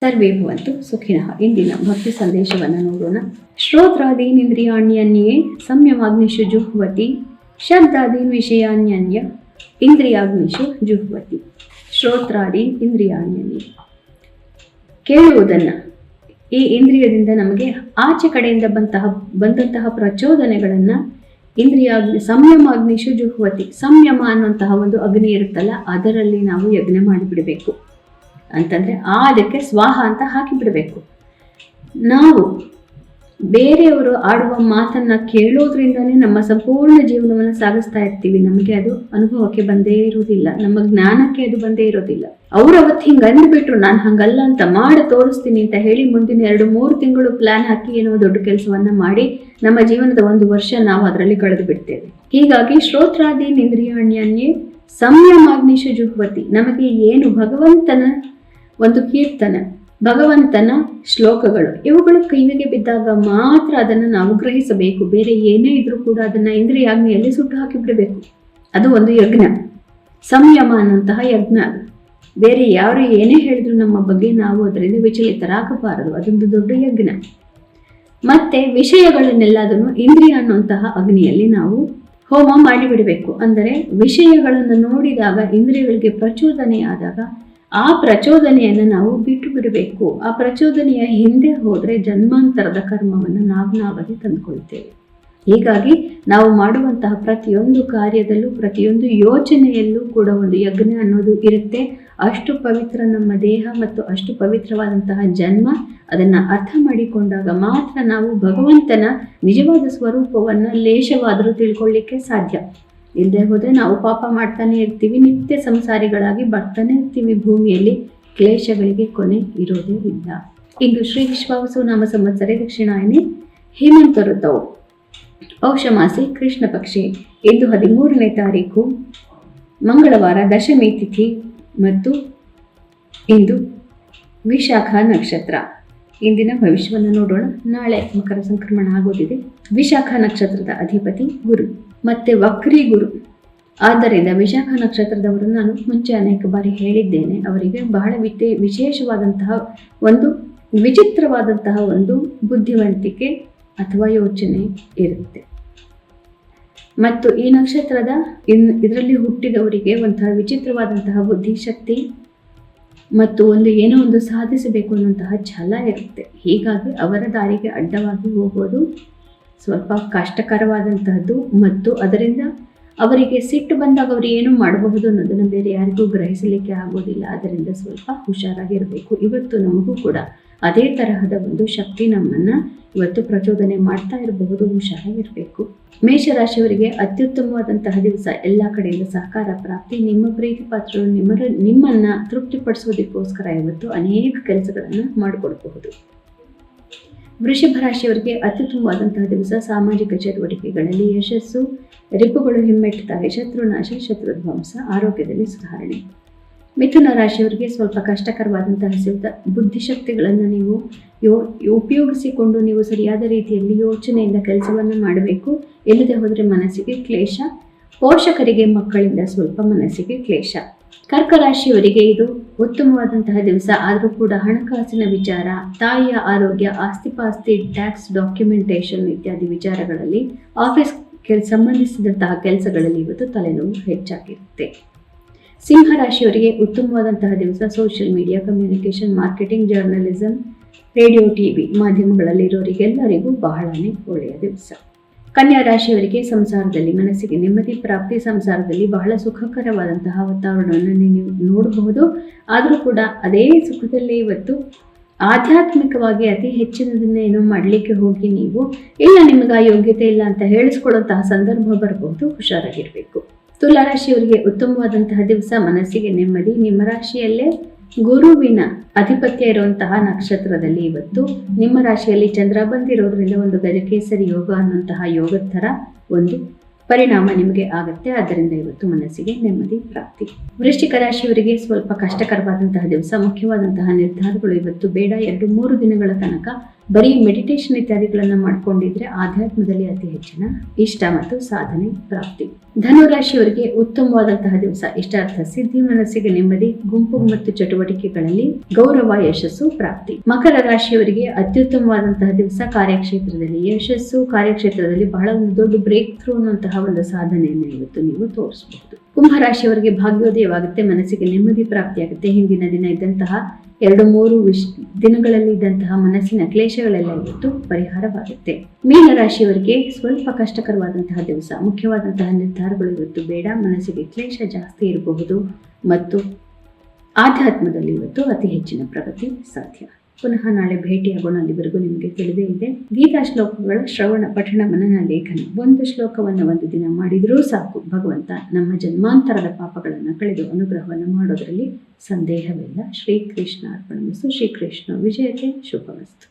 ಸರ್ವೇ ಭವಂತು ಸುಖಿನಃ. ಇಂದಿನ ಭಕ್ತಿ ಸಂದೇಶವನ್ನು ನೋಡೋಣ. ಶ್ರೋತ್ರಾದೀನಿಂದ್ರಿಯಾಣ್ಯನ್ಯೇ ಸಂಯಮಾಗ್ನಿಷು ಜುಹ್ವತಿ, ಶಬ್ದಾದೀನ್ ವಿಷಯಾನ್ಯನ್ಯ ಇಂದ್ರಿಯಾಗ್ನಿಷು ಜುಹ್ವತಿ. ಶ್ರೋತ್ರಾದೀನ್ ಇಂದ್ರಿಯಾಣ್ಯನ್ಯೇ, ಕೇಳುವುದನ್ನು, ಈ ಇಂದ್ರಿಯದಿಂದ ನಮಗೆ ಆಚೆ ಕಡೆಯಿಂದ ಬಂದಂತಹ ಪ್ರಚೋದನೆಗಳನ್ನು ಸಂಯಮಾಗ್ನಿಷು ಜುಹ್ವತಿ, ಸಂಯಮ ಅನ್ನುವಂತಹ ಒಂದು ಅಗ್ನಿ ಇರುತ್ತಲ್ಲ, ಅದರಲ್ಲಿ ನಾವು ಯಜ್ಞ ಮಾಡಿಬಿಡಬೇಕು. ಅಂತಂದರೆ ಅದಕ್ಕೆ ಸ್ವಾಹ ಅಂತ ಹಾಕಿಬಿಡಬೇಕು. ನಾವು ಬೇರೆಯವರು ಆಡುವ ಮಾತನ್ನು ಕೇಳೋದ್ರಿಂದನೇ ನಮ್ಮ ಸಂಪೂರ್ಣ ಜೀವನವನ್ನು ಸಾಗಿಸ್ತಾ ಇರ್ತೀವಿ. ನಮಗೆ ಅದು ಅನುಭವಕ್ಕೆ ಬಂದೇ ಇರೋದಿಲ್ಲ, ನಮ್ಮ ಜ್ಞಾನಕ್ಕೆ ಅದು ಬಂದೇ ಇರೋದಿಲ್ಲ. ಅವ್ರು ಅವತ್ತು ಹಿಂಗೆ ಅಂದ್ಬಿಟ್ರು, ನಾನು ಹಂಗಲ್ಲ ಅಂತ ಮಾಡಿ ತೋರಿಸ್ತೀನಿ ಅಂತ ಹೇಳಿ ಮುಂದಿನ 2-3 ತಿಂಗಳು ಪ್ಲಾನ್ ಹಾಕಿ ಏನೋ ದೊಡ್ಡ ಕೆಲಸವನ್ನ ಮಾಡಿ ನಮ್ಮ ಜೀವನದ 1 ವರ್ಷ ನಾವು ಅದರಲ್ಲಿ ಕಳೆದು ಬಿಡ್ತೇವೆ. ಹೀಗಾಗಿ ಶ್ರೋತ್ರಾದೀನ್ ಇಂದ್ರಿಯಾಣ್ಯನ್ಯೇ ಸಂಯಮಾಗ್ನಿಷು ಜುಹ್ವತಿ, ನಮಗೆ ಏನು ಭಗವಂತನ ಒಂದು ಕೀರ್ತನ, ಭಗವಂತನ ಶ್ಲೋಕಗಳು, ಇವುಗಳು ಕಿವಿಗೆ ಬಿದ್ದಾಗ ಮಾತ್ರ ಅದನ್ನು ನಾವು ಗ್ರಹಿಸಬೇಕು. ಬೇರೆ ಏನೇ ಇದ್ರೂ ಕೂಡ ಅದನ್ನು ಇಂದ್ರಿಯಾಗ್ನಿಯಲ್ಲಿ ಸುಟ್ಟು ಹಾಕಿಬಿಡಬೇಕು. ಅದು ಒಂದು ಯಜ್ಞ, ಸಂಯಮ ಅನ್ನುವಂತಹ ಯಜ್ಞ. ಅದು ಬೇರೆ ಯಾರು ಏನೇ ಹೇಳಿದ್ರು ನಮ್ಮ ಬಗ್ಗೆ ನಾವು ಅದರಿಂದ ವಿಚಲಿತರಾಗಬಾರದು. ಅದೊಂದು ದೊಡ್ಡ ಯಜ್ಞ. ಮತ್ತೆ ವಿಷಯಗಳನ್ನೆಲ್ಲದನ್ನು ಇಂದ್ರಿಯ ಅನ್ನುವಂತಹ ಅಗ್ನಿಯಲ್ಲಿ ನಾವು ಹೋಮ ಮಾಡಿಬಿಡಬೇಕು. ಅಂದರೆ ವಿಷಯಗಳನ್ನು ನೋಡಿದಾಗ, ಇಂದ್ರಿಯಗಳಿಗೆ ಪ್ರಚೋದನೆ ಆದಾಗ ಆ ಪ್ರಚೋದನೆಯನ್ನು ನಾವು ಬಿಟ್ಟು ಬಿಡಬೇಕು. ಆ ಪ್ರಚೋದನೆಯ ಹಿಂದೆ ಹೋದರೆ ಜನ್ಮಾಂತರದ ಕರ್ಮವನ್ನು ನಾವೇ ತಂದುಕೊಳ್ತೇವೆ. ಹೀಗಾಗಿ ನಾವು ಮಾಡುವಂತಹ ಪ್ರತಿಯೊಂದು ಕಾರ್ಯದಲ್ಲೂ, ಪ್ರತಿಯೊಂದು ಯೋಚನೆಯಲ್ಲೂ ಕೂಡ ಒಂದು ಯಜ್ಞ ಅನ್ನೋದು ಇರುತ್ತೆ. ಅಷ್ಟು ಪವಿತ್ರ ನಮ್ಮ ದೇಹ ಮತ್ತು ಅಷ್ಟು ಪವಿತ್ರವಾದಂತಹ ಜನ್ಮ. ಅದನ್ನು ಅರ್ಥ ಮಾಡಿಕೊಂಡಾಗ ಮಾತ್ರ ನಾವು ಭಗವಂತನ ನಿಜವಾದ ಸ್ವರೂಪವನ್ನು ಲೇಷವಾದರೂ ತಿಳ್ಕೊಳ್ಳಿಕ್ಕೆ ಸಾಧ್ಯ. ಇಲ್ಲದೆ ಹೋದರೆ ನಾವು ಪಾಪ ಮಾಡ್ತಾನೆ ಇರ್ತೀವಿ, ನಿತ್ಯ ಸಂಸಾರಿಗಳಾಗಿ ಬರ್ತಾನೆ ಇರ್ತೀವಿ ಭೂಮಿಯಲ್ಲಿ. ಕ್ಲೇಶಗಳಿಗೆ ಕೊನೆ ಇರೋದೇ ಇಲ್ಲ. ಇಂದು ಶ್ರೀ ವಿಶ್ವಾವಸು ನಾಮ ಸಂವತ್ಸರೆ ದಕ್ಷಿಣಾಯನೆ ಹೇಮಂತ ಋತವು ಪೌಷಮಾಸಿ ಕೃಷ್ಣ ಪಕ್ಷಿ. ಇಂದು 13ನೇ ತಾರೀಕು ಮಂಗಳವಾರ, ದಶಮಿ ತಿಥಿ ಮತ್ತು ಇಂದು ವಿಶಾಖ ನಕ್ಷತ್ರ. ಇಂದಿನ ಭವಿಷ್ಯವನ್ನು ನೋಡೋಣ. ನಾಳೆ ಮಕರ ಸಂಕ್ರಮಣ ಆಗೋದಿದೆ. ವಿಶಾಖ ನಕ್ಷತ್ರದ ಅಧಿಪತಿ ಗುರು ಮತ್ತೆ ವಕ್ರಿ ಗುರು. ಆದ್ದರಿಂದ ವಿಶಾಖ ನಕ್ಷತ್ರದವರು, ನಾನು ಮುಂಚೆ ಅನೇಕ ಬಾರಿ ಹೇಳಿದ್ದೇನೆ, ಅವರಿಗೆ ಬಹಳ ವಿಶೇಷವಾದಂತಹ ಒಂದು ವಿಚಿತ್ರವಾದಂತಹ ಒಂದು ಬುದ್ಧಿವಂತಿಕೆ ಅಥವಾ ಯೋಚನೆ ಇರುತ್ತೆ. ಮತ್ತು ಈ ನಕ್ಷತ್ರದ ಇದರಲ್ಲಿ ಹುಟ್ಟಿದವರಿಗೆ ಒಂಥರ ವಿಚಿತ್ರವಾದಂತಹ ಬುದ್ಧಿಶಕ್ತಿ ಮತ್ತು ಏನೋ ಒಂದು ಸಾಧಿಸಬೇಕು ಅನ್ನುವಂತಹ ಛಲ ಇರುತ್ತೆ. ಹೀಗಾಗಿ ಅವರ ದಾರಿಗೆ ಅಡ್ಡವಾಗಿ ಹೋಗೋದು ಸ್ವಲ್ಪ ಕಷ್ಟಕರವಾದಂತಹದ್ದು. ಮತ್ತು ಅದರಿಂದ ಅವರಿಗೆ ಸಿಟ್ಟು ಬಂದಾಗ ಅವರು ಏನು ಮಾಡಬಹುದು ಅನ್ನೋದನ್ನು ಬೇರೆ ಯಾರಿಗೂ ಗ್ರಹಿಸಲಿಕ್ಕೆ ಆಗೋದಿಲ್ಲ. ಅದರಿಂದ ಸ್ವಲ್ಪ ಹುಷಾರಾಗಿರಬೇಕು. ಇವತ್ತು ನಮಗೂ ಕೂಡ ಅದೇ ತರಹದ ಒಂದು ಶಕ್ತಿ ನಮ್ಮನ್ನು ಇವತ್ತು ಪ್ರಚೋದನೆ ಮಾಡ್ತಾ ಇರಬಹುದು. ಹುಷಾರಾಗಿರಬೇಕು. ಮೇಷರಾಶಿಯವರಿಗೆ ಅತ್ಯುತ್ತಮವಾದಂತಹ ದಿವಸ. ಎಲ್ಲ ಕಡೆಯಿಂದ ಸಹಕಾರ ಪ್ರಾಪ್ತಿ. ನಿಮ್ಮ ಪ್ರೀತಿ ಪಾತ್ರರು ನಿಮ್ಮನ್ನು ತೃಪ್ತಿಪಡಿಸೋದಕ್ಕೋಸ್ಕರ ಇವತ್ತು ಅನೇಕ ಕೆಲಸಗಳನ್ನು ಮಾಡಿಕೊಡಬಹುದು. ವೃಷಭ ರಾಶಿಯವರಿಗೆ ಅತ್ಯುತ್ತಮವಾದಂತಹ ದಿವಸ. ಸಾಮಾಜಿಕ ಚಟುವಟಿಕೆಗಳಲ್ಲಿ ಯಶಸ್ಸು. ರಿಪುಗಳು ಹಿಮ್ಮೆಟ್ಟುತ್ತಾರೆ. ಶತ್ರುನಾಶ, ಶತ್ರುಧ್ವಂಸ. ಆರೋಗ್ಯದಲ್ಲಿ ಸುಧಾರಣೆ. ಮಿಥುನ ರಾಶಿಯವರಿಗೆ ಸ್ವಲ್ಪ ಕಷ್ಟಕರವಾದಂತಹ ಬುದ್ಧಿಶಕ್ತಿಗಳನ್ನು ನೀವು ಉಪಯೋಗಿಸಿಕೊಂಡು ನೀವು ಸರಿಯಾದ ರೀತಿಯಲ್ಲಿ ಯೋಚನೆಯಿಂದ ಕೆಲಸವನ್ನು ಮಾಡಬೇಕು. ಇಲ್ಲದೆ ಹೋದರೆ ಮನಸ್ಸಿಗೆ ಕ್ಲೇಶ. ಪೋಷಕರಿಗೆ ಮಕ್ಕಳಿಂದ ಸ್ವಲ್ಪ ಮನಸ್ಸಿಗೆ ಕ್ಲೇಶ. ಕರ್ಕ ರಾಶಿಯವರಿಗೆ ಇದು ಉತ್ತಮವಾದಂತಹ ದಿವಸ. ಆದರೂ ಕೂಡ ಹಣಕಾಸಿನ ವಿಚಾರ, ತಾಯಿಯ ಆರೋಗ್ಯ, ಆಸ್ತಿಪಾಸ್ತಿ, ಟ್ಯಾಕ್ಸ್ ಡಾಕ್ಯುಮೆಂಟೇಷನ್ ಇತ್ಯಾದಿ ವಿಚಾರಗಳಲ್ಲಿ, ಆಫೀಸ್ ಸಂಬಂಧಿಸಿದಂತಹ ಕೆಲಸಗಳಲ್ಲಿ ಇವತ್ತು ತಲೆನೋವು ಹೆಚ್ಚಾಗಿರುತ್ತೆ. ಸಿಂಹ ರಾಶಿಯವರಿಗೆ ಉತ್ತಮವಾದಂತಹ ದಿವಸ. Social media, communication, marketing, journalism, radio, TV ಮಾಧ್ಯಮಗಳಲ್ಲಿರೋರಿಗೆಲ್ಲರಿಗೂ ಬಹಳನೇ ಒಳ್ಳೆಯ ದಿವಸ. ಕನ್ಯಾ ರಾಶಿಯವರಿಗೆ ಸಂಸಾರದಲ್ಲಿ ಮನಸ್ಸಿಗೆ ನೆಮ್ಮದಿ ಪ್ರಾಪ್ತಿ. ಸಂಸಾರದಲ್ಲಿ ಬಹಳ ಸುಖಕರವಾದಂತಹ ವಾತಾವರಣವನ್ನು ನೀವು ನೋಡಬಹುದು. ಆದರೂ ಕೂಡ ಅದೇ ಸುಖದಲ್ಲಿ ಇವತ್ತು ಆಧ್ಯಾತ್ಮಿಕವಾಗಿ ಅತಿ ಹೆಚ್ಚಿನದನ್ನೇ ಏನೋ ಮಾಡಲಿಕ್ಕೆ ಹೋಗಿ ನೀವು ಇಲ್ಲ, ನಿಮಗೆ ಆ ಯೋಗ್ಯತೆ ಇಲ್ಲ ಅಂತ ಹೇಳಿಸ್ಕೊಳ್ಳುವಂತಹ ಸಂದರ್ಭ ಬರಬಹುದು. ಹುಷಾರಾಗಿರಬೇಕು. ತುಲಾ ರಾಶಿಯವರಿಗೆ ಉತ್ತಮವಾದಂತಹ ದಿವಸ. ಮನಸ್ಸಿಗೆ ನೆಮ್ಮದಿ. ನಿಮ್ಮ ರಾಶಿಯಲ್ಲೇ ಗುರುವಿನ ಅಧಿಪತ್ಯ ಇರುವಂತಹ ನಕ್ಷತ್ರದಲ್ಲಿ ಇವತ್ತು ನಿಮ್ಮ ರಾಶಿಯಲ್ಲಿ ಚಂದ್ರ ಬಂದಿರೋದ್ರಿಂದ ಒಂದು ಗಜಕೇಸರಿ ಯೋಗ ಅನ್ನುವಂತಹ ಯೋಗದ ಥರ ಒಂದು ಪರಿಣಾಮ ನಿಮಗೆ ಆಗುತ್ತೆ. ಆದ್ದರಿಂದ ಇವತ್ತು ಮನಸ್ಸಿಗೆ ನೆಮ್ಮದಿ ಪ್ರಾಪ್ತಿ. ವೃಶ್ಚಿಕ ರಾಶಿಯವರಿಗೆ ಸ್ವಲ್ಪ ಕಷ್ಟಕರವಾದಂತಹ ದಿವಸ. ಮುಖ್ಯವಾದಂತಹ ನಿರ್ಧಾರಗಳು ಇವತ್ತು ಬೇಡ. 2-3 ದಿನಗಳ ತನಕ ಬರೀ ಮೆಡಿಟೇಷನ್ ಇತ್ಯಾದಿಗಳನ್ನು ಮಾಡ್ಕೊಂಡಿದ್ರೆ ಆಧ್ಯಾತ್ಮದಲ್ಲಿ ಅತಿ ಹೆಚ್ಚಿನ ಇಷ್ಟ ಮತ್ತು ಸಾಧನೆ ಪ್ರಾಪ್ತಿ. ಧನುರಾಶಿಯವರಿಗೆ ಉತ್ತಮವಾದಂತಹ ದಿವಸ, ಇಷ್ಟಾರ್ಥ ಸಿದ್ಧಿ, ಮನಸ್ಸಿಗೆ ನೆಮ್ಮದಿ, ಗುಂಪು ಮತ್ತು ಚಟುವಟಿಕೆಗಳಲ್ಲಿ ಗೌರವ, ಯಶಸ್ಸು ಪ್ರಾಪ್ತಿ. ಮಕರ ರಾಶಿಯವರಿಗೆ ಅತ್ಯುತ್ತಮವಾದಂತಹ ದಿವಸ, ಕಾರ್ಯಕ್ಷೇತ್ರದಲ್ಲಿ ಯಶಸ್ಸು, ಕಾರ್ಯಕ್ಷೇತ್ರದಲ್ಲಿ ಬಹಳ ಒಂದು ದೊಡ್ಡ ಬ್ರೇಕ್ ಥ್ರೂ ಅನ್ನುವಂತಹ ಒಂದು ಸಾಧನೆಯನ್ನು ಇವತ್ತು ನೀವು ತೋರಿಸಬಹುದು. ಕುಂಭರಾಶಿಯವರಿಗೆ ಭಾಗ್ಯೋದಯವಾಗುತ್ತೆ, ಮನಸ್ಸಿಗೆ ನೆಮ್ಮದಿ ಪ್ರಾಪ್ತಿಯಾಗುತ್ತೆ. ಹಿಂದಿನ ದಿನ ಇದ್ದಂತಹ 2-3 ದಿನಗಳಲ್ಲಿ ಇದ್ದಂತಹ ಮನಸ್ಸಿನ ಕ್ಲೇಶಗಳೆಲ್ಲ ಇವತ್ತು ಪರಿಹಾರವಾಗುತ್ತೆ. ಮೀನರಾಶಿಯವರಿಗೆ ಸ್ವಲ್ಪ ಕಷ್ಟಕರವಾದಂತಹ ದಿವಸ, ಮುಖ್ಯವಾದಂತಹ ನಿರ್ಧಾರಗಳು ಇವತ್ತು ಬೇಡ, ಮನಸ್ಸಿಗೆ ಕ್ಲೇಶ ಜಾಸ್ತಿ ಇರಬಹುದು ಮತ್ತು ಆಧ್ಯಾತ್ಮದಲ್ಲಿ ಇವತ್ತು ಅತಿ ಹೆಚ್ಚಿನ ಪ್ರಗತಿ ಸಾಧ್ಯ. ಪುನಃ ನಾಳೆ ಭೇಟಿಯಾಗೋಣ. ಅಲ್ಲಿವರೆಗೂ ನಿಮಗೆ ತಿಳಿದೇ ಇದೆ, ಗೀತಾ ಶ್ಲೋಕಗಳ ಶ್ರವಣ, ಪಠಣ, ಮನನ, ಲೇಖನ. ಒಂದು ಶ್ಲೋಕವನ್ನು ಒಂದು ದಿನ ಮಾಡಿದರೂ ಸಾಕು, ಭಗವಂತ ನಮ್ಮ ಜನ್ಮಾಂತರದ ಪಾಪಗಳನ್ನು ಕಳೆದು ಅನುಗ್ರಹವನ್ನು ಮಾಡೋದರಲ್ಲಿ ಸಂದೇಹವಿಲ್ಲ. ಶ್ರೀಕೃಷ್ಣ ಅರ್ಪಣಮಸ್ತು. ಶ್ರೀಕೃಷ್ಣ ವಿಜಯತೆ. ಶುಭಮಸ್ತು.